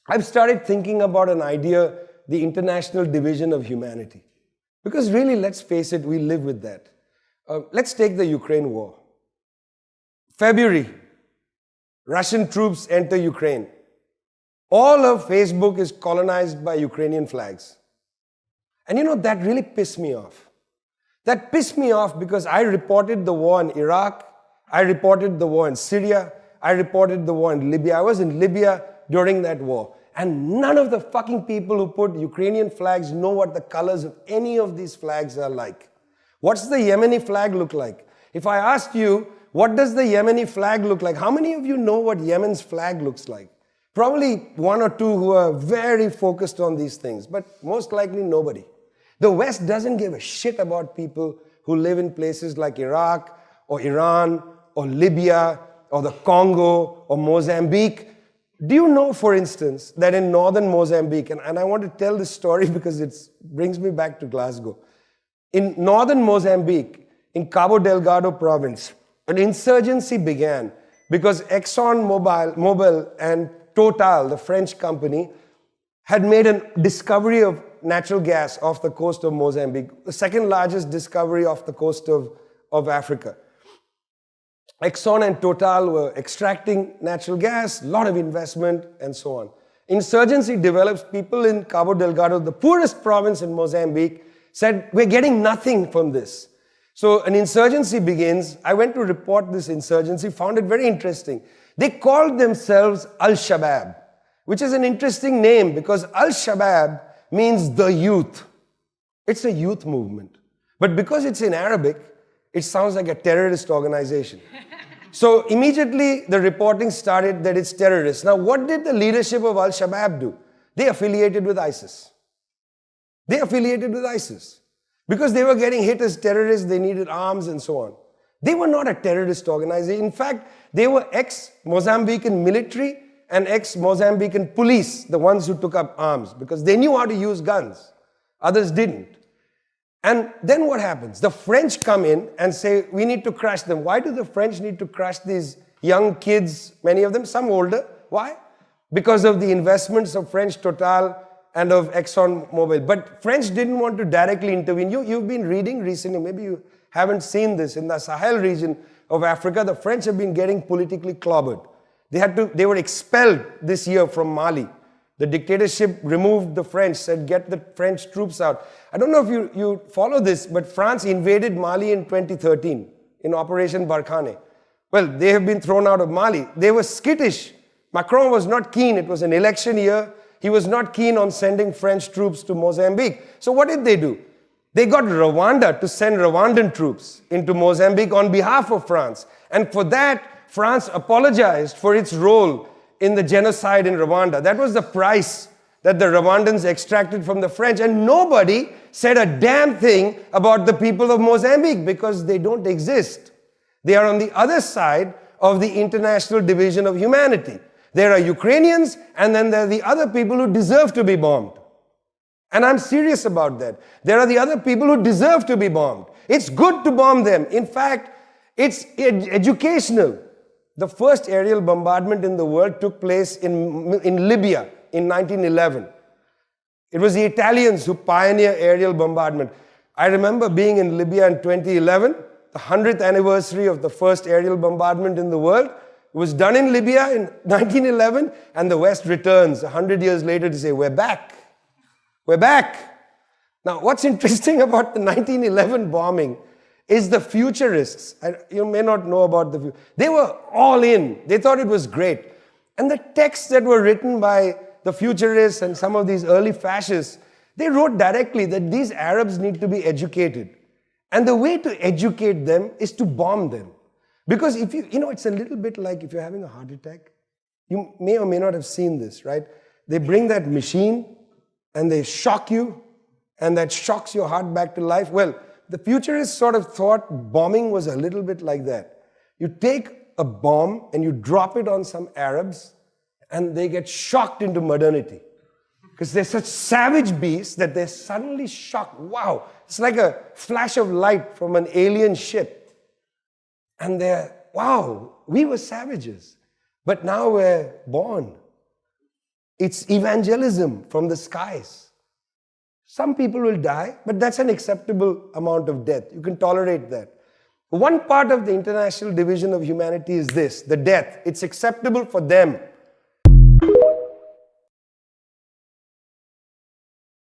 I've started thinking about an idea, the international division of humanity. Because really, let's face it, we live with that. Let's take the Ukraine war. February, Russian troops enter Ukraine. All of Facebook is colonized by Ukrainian flags. And you know, that really pissed me off. That pissed me off because I reported the war in Iraq, I reported the war in Syria, I reported the war in Libya. I was in Libya during that war. And none of the fucking people who put Ukrainian flags know what the colors of any of these flags are like. What's the Yemeni flag look like? If I asked you, what does the Yemeni flag look like? How many of you know what Yemen's flag looks like? Probably one or two who are very focused on these things, but most likely nobody. The West doesn't give a shit about people who live in places like Iraq or Iran or Libya or the Congo or Mozambique. Do you know, for instance, that in northern Mozambique, and I want to tell this story because it brings me back to Glasgow. In northern Mozambique, in Cabo Delgado province, an insurgency began because ExxonMobil and Total, the French company, had made a discovery of natural gas off the coast of Mozambique, the second largest discovery off the coast of Africa. Exxon and Total were extracting natural gas, a lot of investment, and so on. Insurgency develops. People in Cabo Delgado, the poorest province in Mozambique, said, we're getting nothing from this. So an insurgency begins. I went to report this insurgency, found it very interesting. They called themselves Al-Shabaab, which is an interesting name because Al-Shabaab means the youth. It's a youth movement. But because it's in Arabic, it sounds like a terrorist organization. So immediately the reporting started that it's terrorists. Now what did the leadership of Al-Shabaab do? They affiliated with ISIS. They affiliated with ISIS. Because they were getting hit as terrorists, they needed arms and so on. They were not a terrorist organization. In fact, they were ex-Mozambican military and ex-Mozambican police, the ones who took up arms, because they knew how to use guns. Others didn't. And then what happens? The French come in and say, we need to crush them. Why do the French need to crush these young kids, many of them, some older? Why? Because of the investments of French Total and of ExxonMobil. But French didn't want to directly intervene. You've been reading recently, maybe you haven't seen this, in the Sahel region of Africa, the French have been getting politically clobbered. They were expelled this year from Mali. The dictatorship removed the French, said get the French troops out. I don't know if you follow this, but France invaded Mali in 2013 in Operation Barkhane. Well, they have been thrown out of Mali. They were skittish. Macron was not keen. It was an election year. He was not keen on sending French troops to Mozambique. So what did they do? They got Rwanda to send Rwandan troops into Mozambique on behalf of France. And for that, France apologized for its role in the genocide in Rwanda. That was the price that the Rwandans extracted from the French. And nobody said a damn thing about the people of Mozambique because they don't exist. They are on the other side of the international division of humanity. There are Ukrainians, and then there are the other people who deserve to be bombed. And I'm serious about that. There are the other people who deserve to be bombed. It's good to bomb them. In fact, it's educational. The first aerial bombardment in the world took place in Libya in 1911. It was the Italians who pioneered aerial bombardment. I remember being in Libya in 2011, the 100th anniversary of the first aerial bombardment in the world. It was done in Libya in 1911, and the West returns 100 years later to say, we're back. We're back. Now, what's interesting about the 1911 bombing is the futurists. You may not know about the future. They were all in. They thought it was great. And the texts that were written by the futurists and some of these early fascists, they wrote directly that these Arabs need to be educated. And the way to educate them is to bomb them. Because if you know, it's a little bit like if you're having a heart attack. You may or may not have seen this, right? They bring that machine and they shock you, and that shocks your heart back to life. Well, the futurists sort of thought bombing was a little bit like that. You take a bomb and you drop it on some Arabs, and they get shocked into modernity. Because they're such savage beasts that they're suddenly shocked. Wow, it's like a flash of light from an alien ship. And they're, wow, we were savages, but now we're born. It's evangelism from the skies. Some people will die, but that's an acceptable amount of death. You can tolerate that. One part of the international division of humanity is this, the death. It's acceptable for them.